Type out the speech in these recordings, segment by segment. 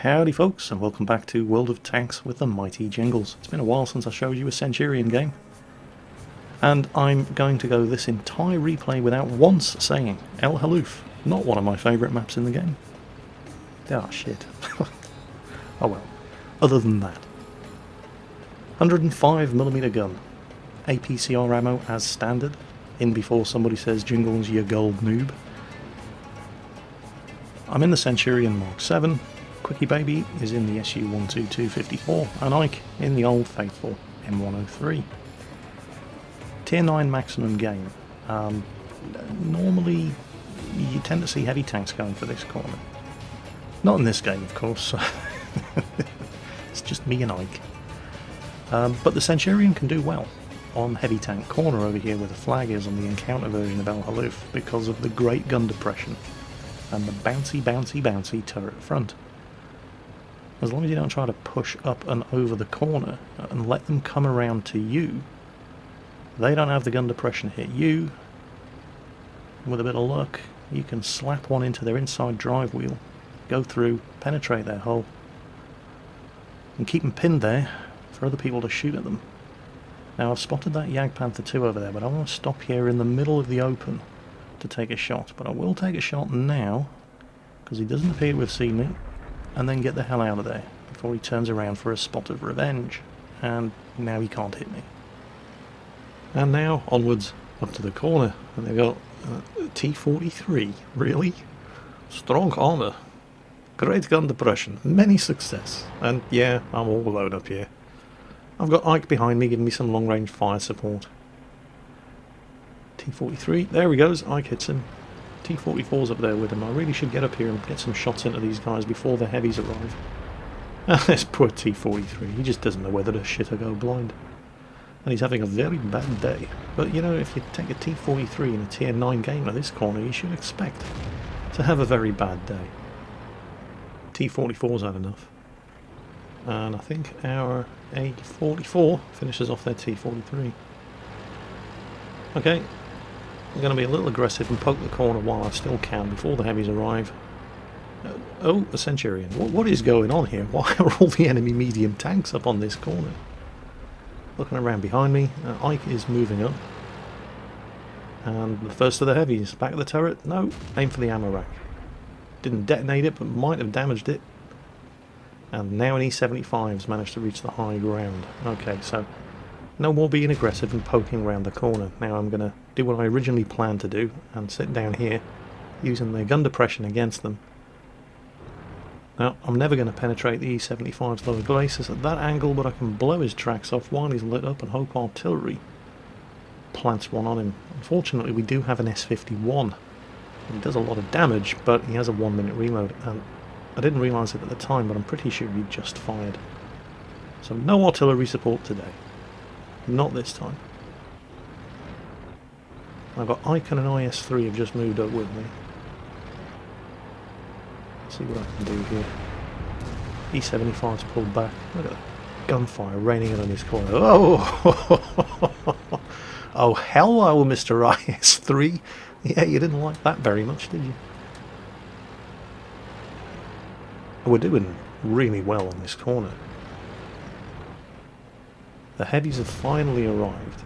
Howdy folks, and welcome back to World of Tanks with the mighty Jingles. It's been a while since I showed you a Centurion game, and I'm going to go this entire replay without once saying El Haloof, not one of my favourite maps in the game. Ah, shit. Oh well. Other than that. 105mm gun. APCR ammo as standard. In before somebody says, Jingles, you gold noob. I'm in the Centurion Mark 7. Quickie Baby is in the SU-122-54, and Ike in the old faithful M103. Tier 9 maximum game. Normally you tend to see heavy tanks going for this corner. Not in this game, of course. It's just me and Ike. But the Centurion can do well on heavy tank corner over here where the flag is on the encounter version of El Haloof because of the great gun depression and the bouncy turret front. As long as you don't try to push up and over the corner and let them come around to you, they don't have the gun depression hit you. With a bit of luck, you can slap one into their inside drive wheel, go through, penetrate their hull, and keep them pinned there for other people to shoot at them. Now I've spotted that Jagdpanther 2 over there, but I want to stop here in the middle of the open to take a shot. But I will take a shot now, because he doesn't appear to have seen me, and then get the hell out of there before he turns around for a spot of revenge. And now he can't hit me. And now onwards up to the corner, and they've got T-43. Really? Strong armour. Great gun depression. Many success. And yeah, I'm all alone up here. I've got Ike behind me giving me some long range fire support. T-43, there he goes, Ike hits him. T-44's up there with him. I really should get up here and get some shots into these guys before the heavies arrive. This poor T-43, he just doesn't know whether to shit or go blind. And he's having a very bad day. But you know, if you take a T-43 in a tier 9 game at this corner, you should expect to have a very bad day. T-44's had enough. And I think our A-44 finishes off their T-43. Okay. I'm going to be a little aggressive and poke the corner while I still can before the heavies arrive. Oh, a Centurion. What is going on here? Why are all the enemy medium tanks up on this corner? Looking around behind me, Ike is moving up. And the first of the heavies. Back of the turret? No. Aim for the ammo rack. Didn't detonate it, but might have damaged it. And now an E-75's managed to reach the high ground. Okay, so no more being aggressive and poking around the corner. Now I'm going to do what I originally planned to do and sit down here using the gun depression against them. Now I'm never going to penetrate the E-75's lower glacis at that angle, but I can blow his tracks off while he's lit up and hope artillery plants one on him. Unfortunately we do have an S-51. He does a lot of damage, but he has a 1-minute reload, and I didn't realise it at the time, but I'm pretty sure he just fired. So no artillery support today. Not this time. I've got Ike and an IS-3 have just moved up with me. Let's see what I can do here. E-75's pulled back. Look at that gunfire raining in on his corner. Oh! Oh, hello, Mr. IS-3. Yeah, you didn't like that very much, did you? We're doing really well on this corner. The heavies have finally arrived.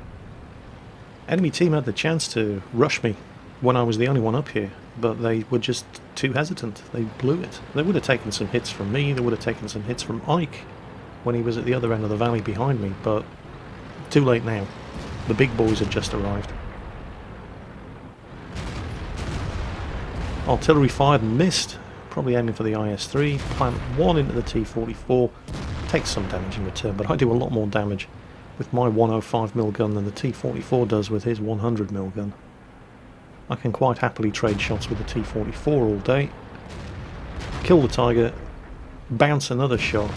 Enemy team had the chance to rush me when I was the only one up here, but they were just too hesitant. They blew it. They would have taken some hits from me, they would have taken some hits from Ike when he was at the other end of the valley behind me, but too late now. The big boys had just arrived. Artillery fired and missed. Probably aiming for the IS-3. Plant one into the T-44. Takes some damage in return, but I do a lot more damage with my 105mm gun than the T-44 does with his 100mm gun. I can quite happily trade shots with the T-44 all day. Kill the Tiger. Bounce another shot.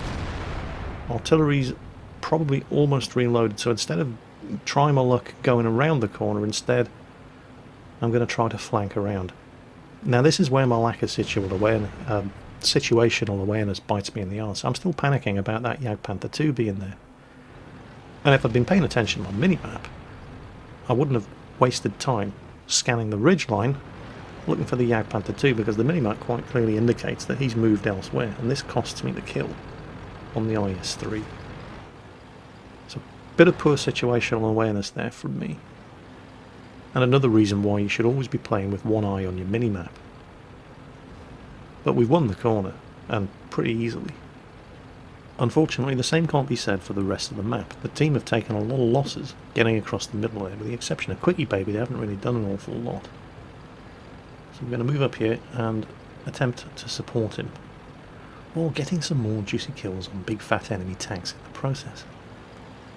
Artillery's probably almost reloaded, so instead of trying my luck going around the corner, instead I'm going to try to flank around. Now this is where my lack of situational awareness bites me in the arse. I'm still panicking about that Jagdpanther 2 being there. And if I'd been paying attention on minimap, I wouldn't have wasted time scanning the ridgeline looking for the Jagdpanther 2 because the minimap quite clearly indicates that he's moved elsewhere, and this costs me the kill on the IS-3. So, bit of poor situational awareness there from me. And another reason why you should always be playing with one eye on your minimap. But we've won the corner, and pretty easily. Unfortunately, the same can't be said for the rest of the map. The team have taken a lot of losses getting across the middle there, with the exception of Quickie Baby. They haven't really done an awful lot. So we're going to move up here and attempt to support him, or getting some more juicy kills on big fat enemy tanks in the process,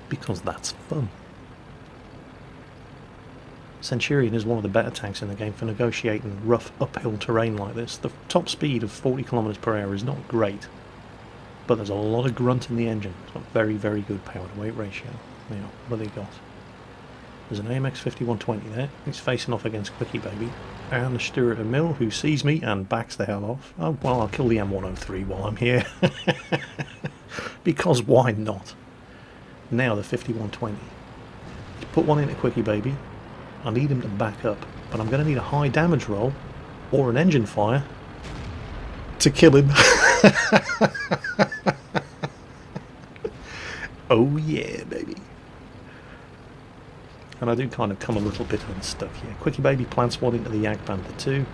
because that's fun. Centurion is one of the better tanks in the game for negotiating rough uphill terrain like this. The top speed of 40 km per hour is not great, but there's a lot of grunt in the engine. It's got very, very good power to weight ratio. Now, what have they got? There's an AMX 5120 there. He's facing off against Quickie Baby. And the Stuart Emil, who sees me and backs the hell off. Oh, well, I'll kill the M103 while I'm here. Because why not? Now the 5120. Put one into Quickie Baby. I need him to back up. But I'm going to need a high damage roll or an engine fire to kill him. Oh yeah, baby. And I do kind of come a little bit unstuck here. Quickie Baby plants one into the Jagdpanther 2.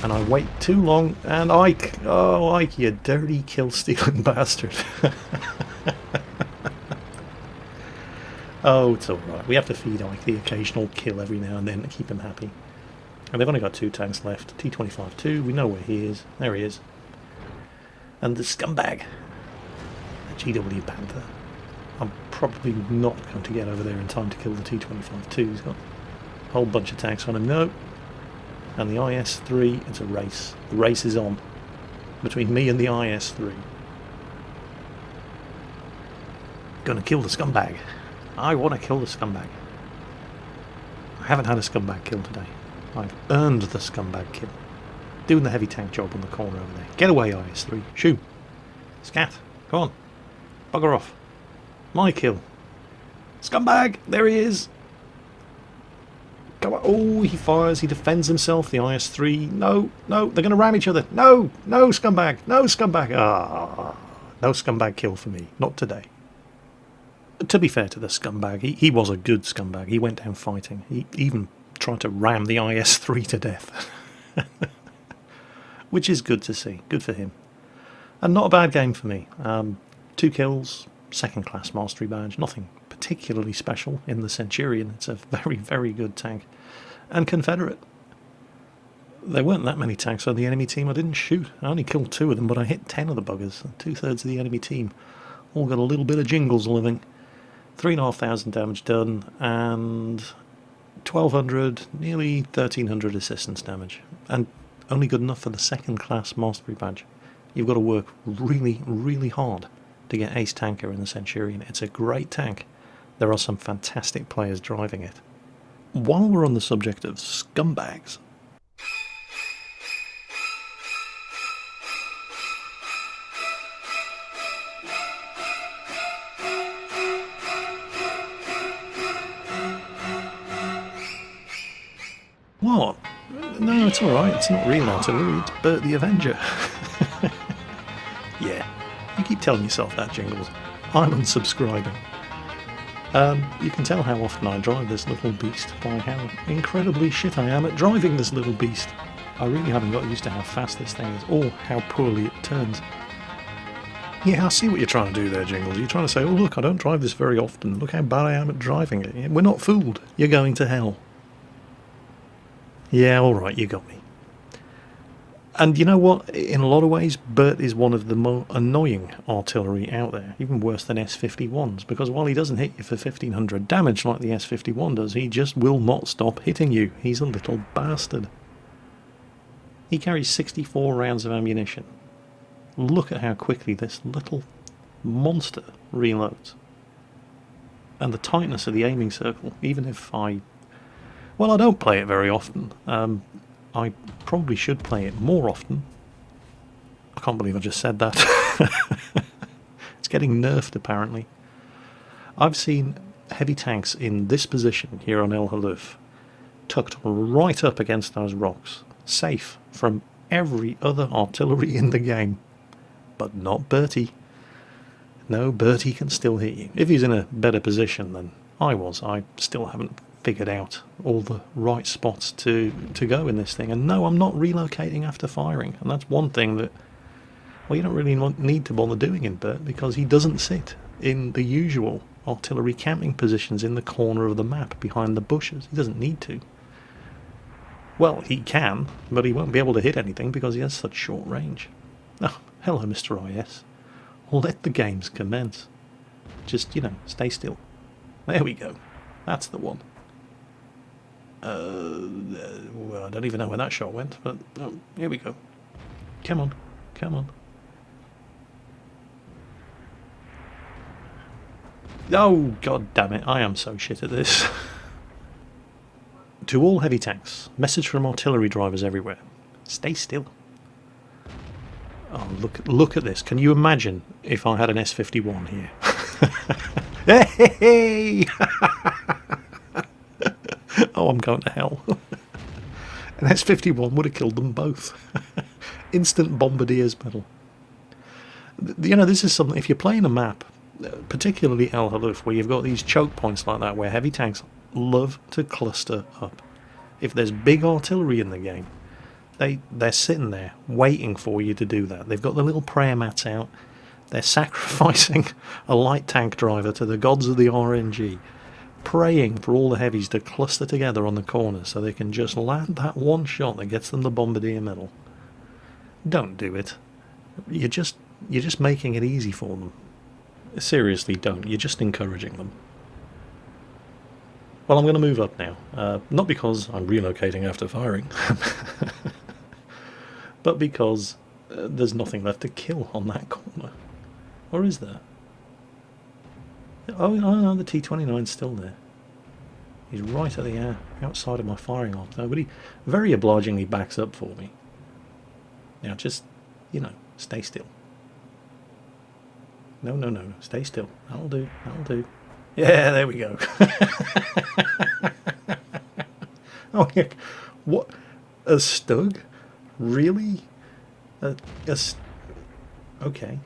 And I wait too long, and Ike, oh Ike, you dirty kill-stealing bastard. Oh, it's alright. We have to feed Ike the occasional kill every now and then to keep him happy. And they've only got 2 tanks left. T-25-2, we know where he is. There he is. And the scumbag, the GW Panther. I'm probably not going to get over there in time to kill the T-25-2. He's got a whole bunch of tanks on him. No. And the IS-3, it's a race. The race is on between me and the IS-3. Gonna kill the scumbag. I want to kill the scumbag. I haven't had a scumbag kill today. I've earned the scumbag kill. Doing the heavy tank job on the corner over there. Get away, IS-3. Shoot. Scat. Come on. Bugger off. My kill. Scumbag! There he is! Come on. Oh, he fires. He defends himself. The IS-3. No, no. They're going to ram each other. No! No, scumbag! No, scumbag! Ah, no scumbag kill for me. Not today. To be fair to the scumbag, he was a good scumbag. He went down fighting. He even tried to ram the IS-3 to death. Which is good to see. Good for him. And not a bad game for me. 2 kills, second class mastery badge. Nothing particularly special in the Centurion. It's a very, very good tank. And Confederate. There weren't that many tanks on the enemy team. I didn't shoot. I only killed 2 of them, but I hit 10 of the buggers. 2/3 of the enemy team all got a little bit of jingles living. 3,500 damage done, and 1,200, nearly 1,300 assistance damage. And only good enough for the second class mastery badge. You've got to work really, really hard to get Ace Tanker in the Centurion. It's a great tank. There are some fantastic players driving it. While we're on the subject of scumbags, what? No, it's alright. It's not real artillery. It's Bert the Avenger. Yeah, you keep telling yourself that, Jingles. I'm unsubscribing. You can tell how often I drive this little beast by how incredibly shit I am at driving this little beast. I really haven't got used to how fast this thing is, or how poorly it turns. Yeah, I see what you're trying to do there, Jingles. You're trying to say, oh look, I don't drive this very often. Look how bad I am at driving it. We're not fooled. You're going to hell. Yeah, alright, you got me. And you know what? In a lot of ways, Bert is one of the more annoying artillery out there, even worse than S51s, because while he doesn't hit you for 1,500 damage like the S51 does, he just will not stop hitting you. He's a little bastard. He carries 64 rounds of ammunition. Look at how quickly this little monster reloads. And the tightness of the aiming circle, even if I... Well, I don't play it very often. I probably should play it more often. I can't believe I just said that. It's getting nerfed, apparently. I've seen heavy tanks in this position here on El Haluf tucked right up against those rocks, safe from every other artillery in the game. But not Bertie. No, Bertie can still hit you. If he's in a better position than I was, I still haven't figured out all the right spots to go in this thing. And no, I'm not relocating after firing. And that's one thing that, well, you don't really need to bother doing in Bert, because he doesn't sit in the usual artillery camping positions in the corner of the map behind the bushes. He doesn't need to. Well, he can, but he won't be able to hit anything because he has such short range. Oh, hello, Mr. IS. Let the games commence. Just, stay still. There we go. That's the one. Well, I don't even know where that shot went, but here we go. Come on. Come on. Oh, god damn it. I am so shit at this. To all heavy tanks, message from artillery drivers everywhere. Stay still. Oh, look at this. Can you imagine if I had an S51 here? Hey! Oh, I'm going to hell. An S51 would have killed them both. Instant bombardier's medal. This is something, if you're playing a map, particularly El Haluf, where you've got these choke points like that, where heavy tanks love to cluster up. If there's big artillery in the game, they're sitting there waiting for you to do that. They've got the little prayer mats out. They're sacrificing a light tank driver to the gods of the RNG, praying for all the heavies to cluster together on the corner so they can just land that one shot that gets them the bombardier medal. Don't do it. You're just making it easy for them. Seriously, don't. You're just encouraging them. Well, I'm going to move up now. Not because I'm relocating after firing, but because there's nothing left to kill on that corner. Or is there? Oh no, the T-29's still there. He's right at the outside of my firing arc though, but he very obligingly backs up for me. Now just, stay still. No, stay still. That'll do. Yeah, there we go. Oh, heck. What? A Stug? Really? Okay.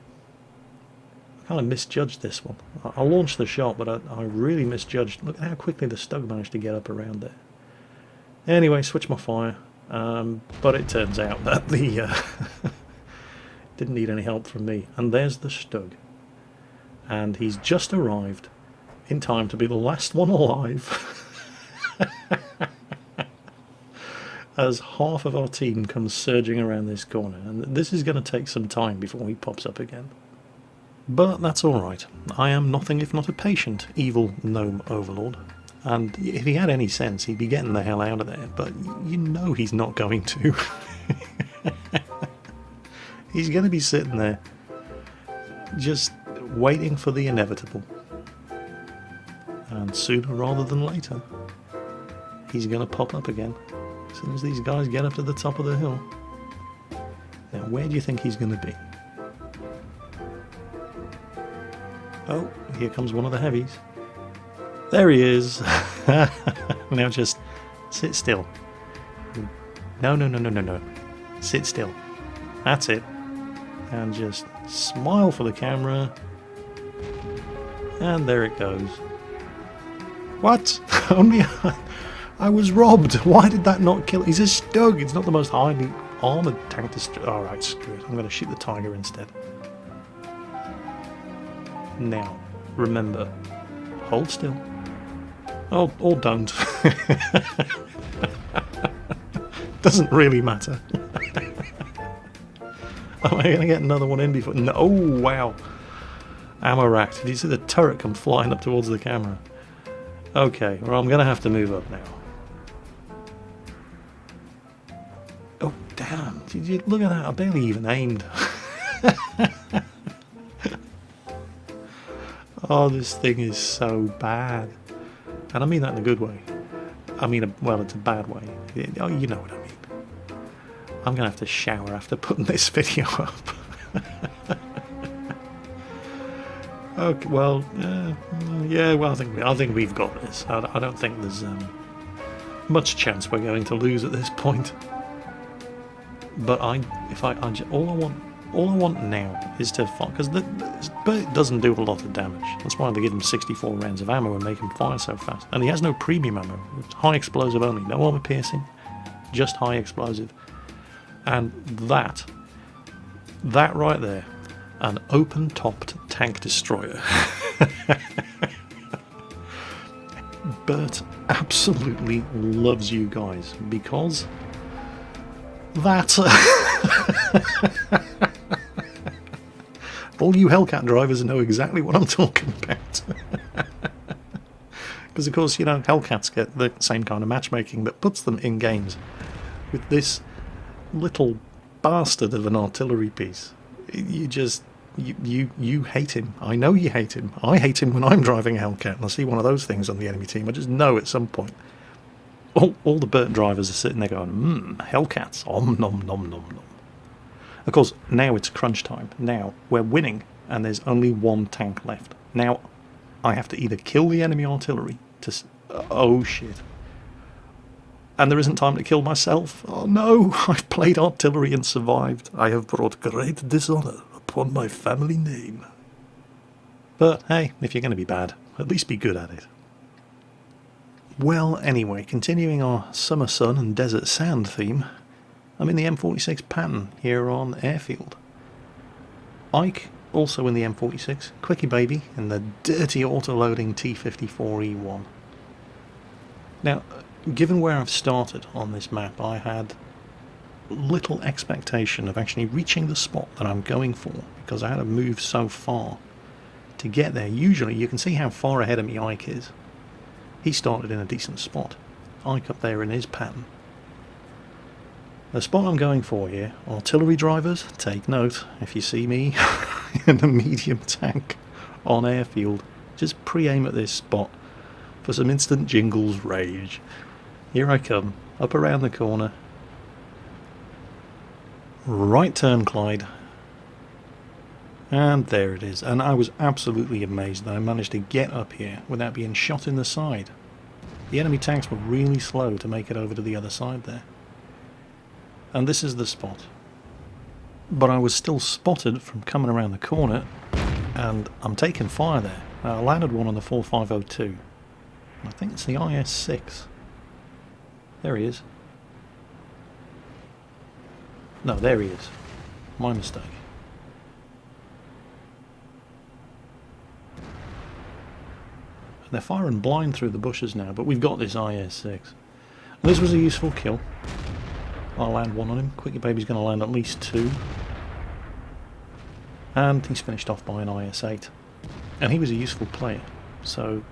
I kind of misjudged this one. I launched the shot, but I really misjudged. Look at how quickly the Stug managed to get up around there. Anyway, switch my fire. But it turns out that the didn't need any help from me. And there's the Stug. And he's just arrived in time to be the last one alive. As half of our team comes surging around this corner. And this is going to take some time before he pops up again. But that's alright. I am nothing if not a patient, evil gnome overlord. And if he had any sense, he'd be getting the hell out of there. But he's not going to. He's going to be sitting there, just waiting for the inevitable. And sooner rather than later, he's going to pop up again. As soon as these guys get up to the top of the hill. Now, where do you think he's going to be? Oh, here comes one of the heavies. There he is. Now just sit still. No. Sit still. That's it. And just smile for the camera. And there it goes. What? Only I was robbed. Why did that not kill? He's a Stug. It's not the most highly armoured tank to... Alright, screw it. I'm going to shoot the Tiger instead. Now, remember, hold still. Oh, or don't. Doesn't really matter. Am I going to get another one in before... No, oh, wow. Ammo racked. Did you see the turret come flying up towards the camera? Okay, well, I'm going to have to move up now. Oh, damn. Did you look at that? I barely even aimed. Oh, this thing is so bad. And I mean that in a good way. I mean, well, it's a bad way. Oh, you know what I mean. I'm going to have to shower after putting this video up. Okay, well, yeah, well, I think we've got this. I don't think there's much chance we're going to lose at this point. But all I want now is to fire, because the Bert doesn't do a lot of damage. That's why they give him 64 rounds of ammo and make him fire so fast. And he has no premium ammo. It's high explosive only, no armor piercing, just high explosive. And that right there, an open-topped tank destroyer. Bert absolutely loves you guys because that. All you Hellcat drivers know exactly what I'm talking about. Because of course, you know, Hellcats get the same kind of matchmaking that puts them in games with this little bastard of an artillery piece. You hate him. I know you hate him. I hate him when I'm driving a Hellcat and I see one of those things on the enemy team. I just know at some point all the Bert drivers are sitting there going, Hellcats, om nom nom nom nom. Of course, now it's crunch time. Now we're winning and there's only one tank left. Now I have to either kill the enemy artillery to... oh shit. And there isn't time to kill myself. Oh no, I've played artillery and survived. I have brought great dishonour upon my family name. But hey, if you're going to be bad, at least be good at it. Well, anyway, continuing our summer sun and desert sand theme, I'm in the M46 Patton here on Airfield. Ike, also in the M46, Quickie Baby in the dirty auto-loading T54E1. Now, given where I've started on this map, I had little expectation of actually reaching the spot that I'm going for, because I had to move so far to get there. Usually, you can see how far ahead of me Ike is. He started in a decent spot. Ike up there in his pattern. The spot I'm going for here, artillery drivers, take note, if you see me in a medium tank on Airfield, just pre-aim at this spot for some instant jingles rage. Here I come, up around the corner. Right turn, Clyde. And there it is. And I was absolutely amazed that I managed to get up here without being shot in the side. The enemy tanks were really slow to make it over to the other side there. And this is the spot. But I was still spotted from coming around the corner, and I'm taking fire there. I landed one on the 4502. I think it's the IS-6. There he is. No, there he is. My mistake. They're firing blind through the bushes now, but we've got this IS-6. And this was a useful kill. I'll land one on him. Quickie Baby's going to land at least two. And he's finished off by an IS-8. And he was a useful player. So,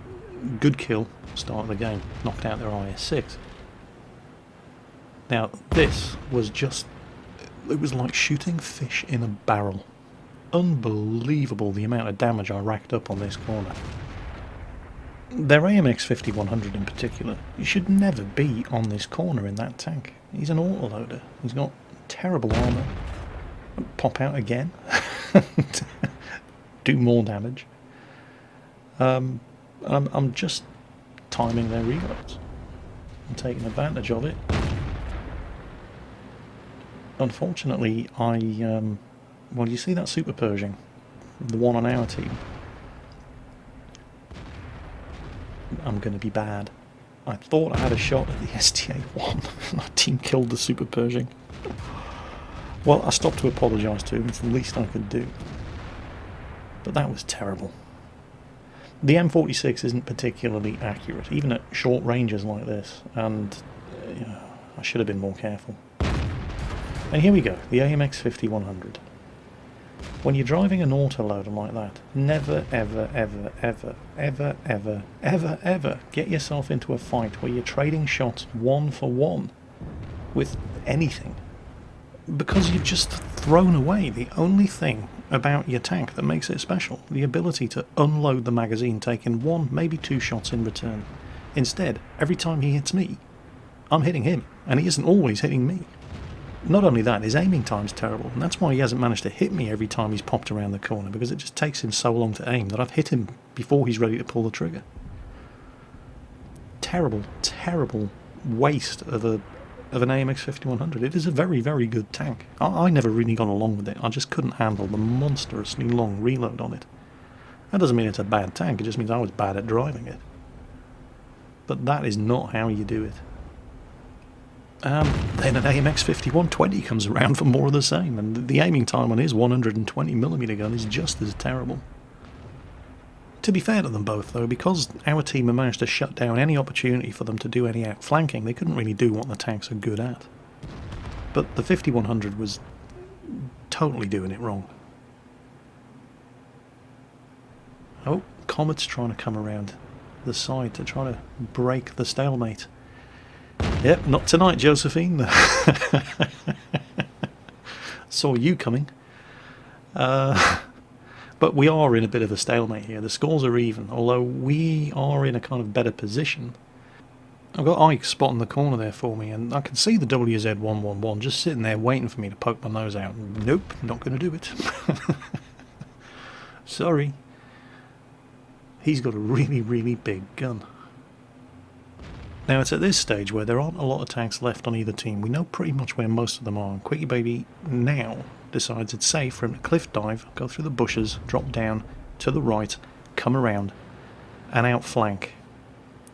good kill, start of the game. Knocked out their IS-6. Now, this was just... it was like shooting fish in a barrel. Unbelievable the amount of damage I racked up on this corner. Their AMX 5100 in particular, you should never be on this corner in that tank. He's an autoloader. He's got terrible armour. Pop out again. Do more damage. I'm just timing their reloads. I'm taking advantage of it. Unfortunately, well, you see that Super Pershing? The one on our team? I'm going to be bad. I thought I had a shot at the STA-1. My team killed the Super Pershing. Well, I stopped to apologise to him. It's the least I could do. But that was terrible. The M46 isn't particularly accurate, even at short ranges like this, and I should have been more careful. And here we go, the AMX 5100. When you're driving an autoloader like that, never, ever, ever, ever, ever, ever, ever, ever get yourself into a fight where you're trading shots one for one with anything. Because you've just thrown away the only thing about your tank that makes it special, the ability to unload the magazine taking one, maybe two shots in return. Instead, every time he hits me, I'm hitting him, and he isn't always hitting me. Not only that, his aiming time's terrible, and that's why he hasn't managed to hit me every time he's popped around the corner, because it just takes him so long to aim that I've hit him before he's ready to pull the trigger. Terrible, terrible waste of an AMX 5100. It is a very, very good tank. I never really got along with it. I just couldn't handle the monstrously long reload on it. That doesn't mean it's a bad tank, it just means I was bad at driving it. But that is not how you do it. Then an AMX 5120 comes around for more of the same, and the aiming time on his 120mm gun is just as terrible. To be fair to them both, though, because our team had managed to shut down any opportunity for them to do any outflanking, they couldn't really do what the tanks are good at. But the 5100 was totally doing it wrong. Oh, Comet's trying to come around the side to try to break the stalemate. Yep, not tonight, Josephine. Saw you coming. But we are in a bit of a stalemate here. The scores are even, although we are in a kind of better position. I've got Ike spotting the corner there for me, and I can see the WZ-111 just sitting there waiting for me to poke my nose out. Nope, not going to do it. Sorry. He's got a really, really big gun. Now it's at this stage where there aren't a lot of tanks left on either team. We know pretty much where most of them are. And Quickie Baby now decides it's safe for him to cliff dive, go through the bushes, drop down to the right, come around and outflank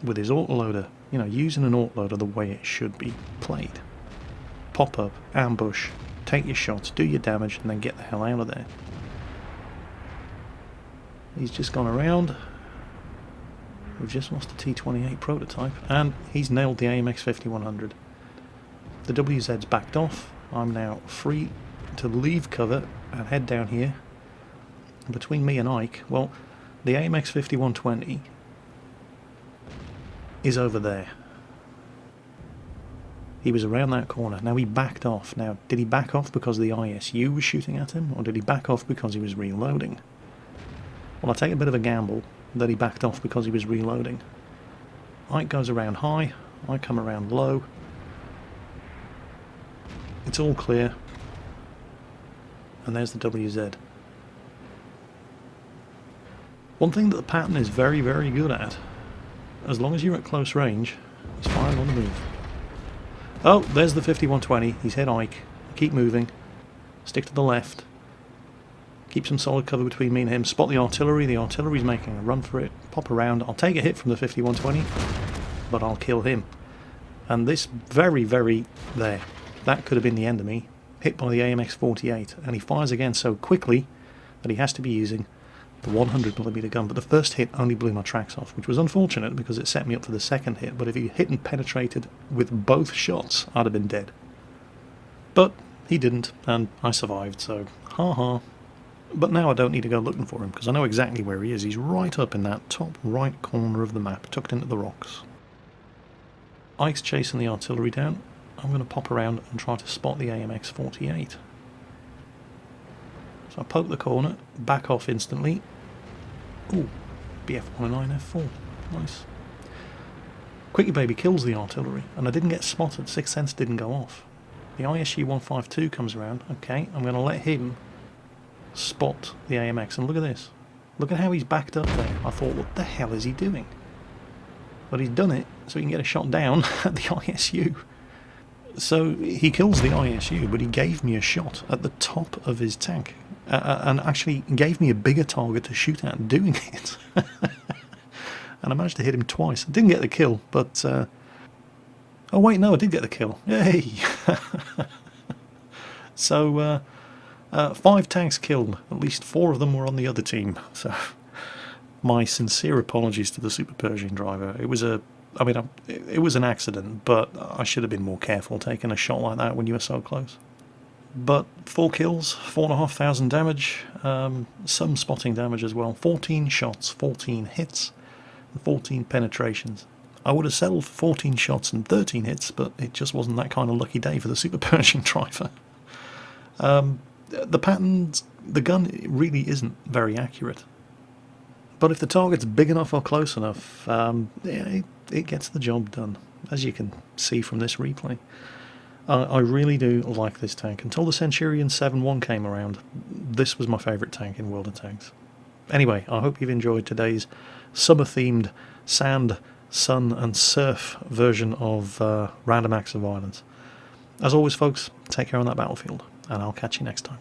with his autoloader, you know, using an autoloader the way it should be played. Pop up, ambush, take your shots, do your damage, and then get the hell out of there. He's just gone around. We've just lost the T28 prototype, and he's nailed the AMX 5100. The WZ's backed off. I'm now free to leave cover and head down here. And between me and Ike, well, the AMX 5120 is over there. He was around that corner. Now he backed off. Now, did he back off because the ISU was shooting at him, or did he back off because he was reloading? Well, I take a bit of a gamble that he backed off because he was reloading. Ike goes around high, I come around low. It's all clear. And there's the WZ. One thing that the pattern is very, very good at, as long as you're at close range, is firing on the move. Oh, there's the 5120. He's hit Ike. Keep moving. Stick to the left. Keep some solid cover between me and him. Spot the artillery. The artillery's making a run for it. Pop around. I'll take a hit from the 5120, but I'll kill him. And this very, very... there. That could have been the end of me. Hit by the AMX-48. And he fires again so quickly that he has to be using the 100mm gun. But the first hit only blew my tracks off, which was unfortunate because it set me up for the second hit. But if he hit and penetrated with both shots, I'd have been dead. But he didn't, and I survived, so ha-ha. But now I don't need to go looking for him, because I know exactly where he is. He's right up in that top right corner of the map, tucked into the rocks. Ike's chasing the artillery down. I'm going to pop around and try to spot the AMX-48. So I poke the corner, back off instantly. Ooh, BF-109 F4. Nice. Quickie Baby kills the artillery, and I didn't get spotted. Sixth Sense didn't go off. The ISU-152 comes around. Okay, I'm going to let him spot the AMX, and look at this. Look at how he's backed up there. I thought, what the hell is he doing? But he's done it so he can get a shot down at the ISU. So he kills the ISU, but he gave me a shot at the top of his tank, and actually gave me a bigger target to shoot at doing it. And I managed to hit him twice. I didn't get the kill, but oh wait, no, I did get the kill. Yay! So 5 tanks killed. At least 4 of them were on the other team. So my sincere apologies to the Super Pershing driver. It was it was an accident, but I should have been more careful taking a shot like that when you were so close. But 4 kills, 4,500 damage, some spotting damage as well. 14 shots, 14 hits, and 14 penetrations. I would have settled for 14 shots and 13 hits, but it just wasn't that kind of lucky day for the Super Pershing driver. The patterns, the gun really isn't very accurate. But if the target's big enough or close enough, it gets the job done, as you can see from this replay. I really do like this tank. Until the Centurion 7.1 came around, this was my favourite tank in World of Tanks. Anyway, I hope you've enjoyed today's summer-themed sand sun and surf version of Random Acts of Violence. As always, folks, take care on that battlefield, and I'll catch you next time.